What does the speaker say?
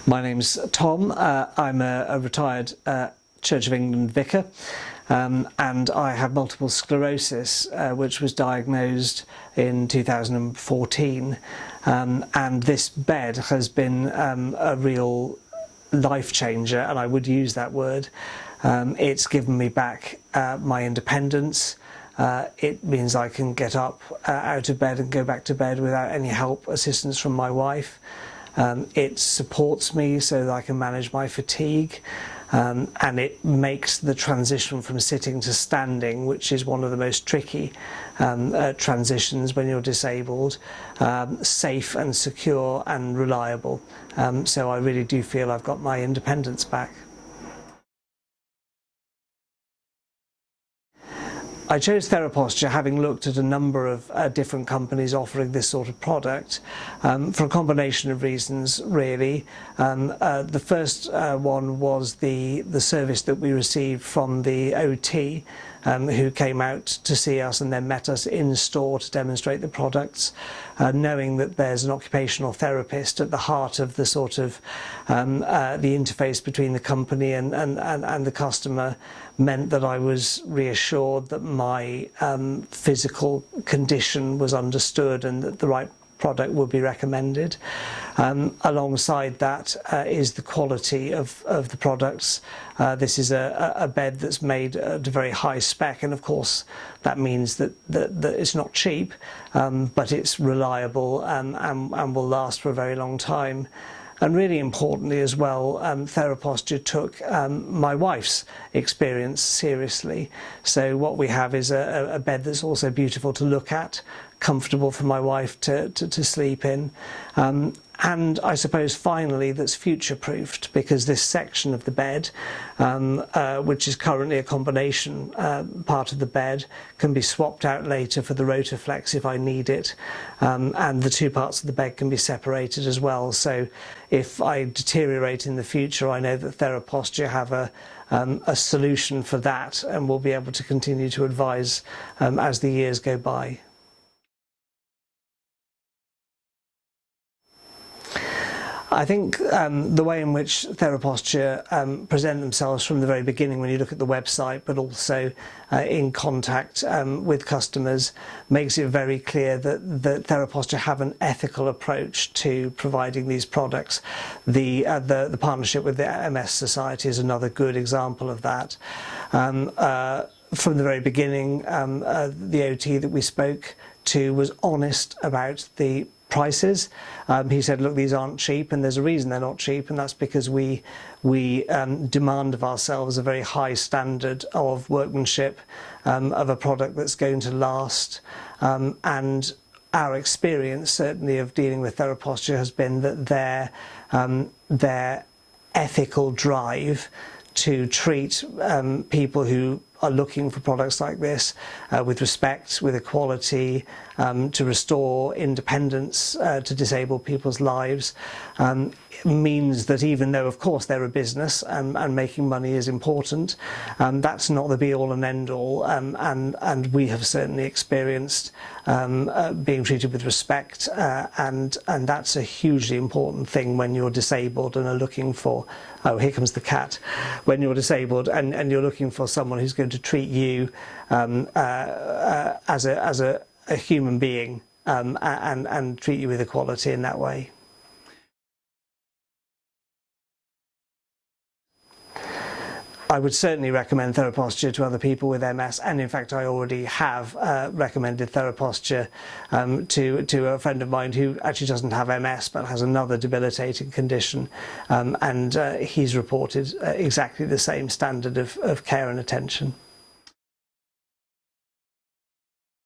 My name's Tom. I'm a retired Church of England vicar, and I have multiple sclerosis, which was diagnosed in 2014. And this bed has been a real life changer, and I would use that word. It's given me back my independence. It means I can get up out of bed and go back to bed without any help, assistance from my wife. It supports me so that I can manage my fatigue, and it makes the transition from sitting to standing, which is one of the most tricky transitions when you're disabled, safe and secure and reliable. So I really do feel I've got my independence back. I chose Theraposture having looked at a number of different companies offering this sort of product for a combination of reasons, really. The first one was the service that we received from the OT, who came out to see us and then met us in store to demonstrate the products, knowing that there's an occupational therapist at the heart of the sort of the interface between the company and the customer, meant that I was reassured that my physical condition was understood and that the right product would be recommended. Alongside that is the quality of the products. This is a bed that's made at a very high spec, and of course that means that it's not cheap, but it's reliable and will last for a very long time. And really importantly as well, Theraposture took my wife's experience seriously. So what we have is a bed that's also beautiful to look at, comfortable for my wife to sleep in, and I suppose finally that's future-proofed, because this section of the bed, which is currently a combination part of the bed, can be swapped out later for the Rotaflex if I need it, and the two parts of the bed can be separated as well. So if I deteriorate in the future, I know that Theraposture have a solution for that, and will be able to continue to advise as the years go by. I think the way in which Theraposture present themselves from the very beginning, when you look at the website, but also in contact with customers, makes it very clear that Theraposture have an ethical approach to providing these products. The partnership with the MS Society is another good example of that. From the very beginning, the OT that we spoke to was honest about the prices. He said, look, these aren't cheap, and there's a reason they're not cheap, and that's because we demand of ourselves a very high standard of workmanship, of a product that's going to last, and our experience certainly of dealing with Theraposture has been that their ethical drive to treat people who are looking for products like this with respect, with equality, to restore independence to disabled people's lives, means that even though of course they're a business and making money is important, that's not the be-all and end-all, and we have certainly experienced being treated with respect, and that's a hugely important thing when you're disabled and are looking for, oh, here comes the cat, when you're disabled and you're looking for someone who's going to treat you as a human being, and treat you with equality in that way. I would certainly recommend Theraposture to other people with MS, and in fact I already have recommended Theraposture to a friend of mine who actually doesn't have MS but has another debilitating condition, and he's reported exactly the same standard of care and attention.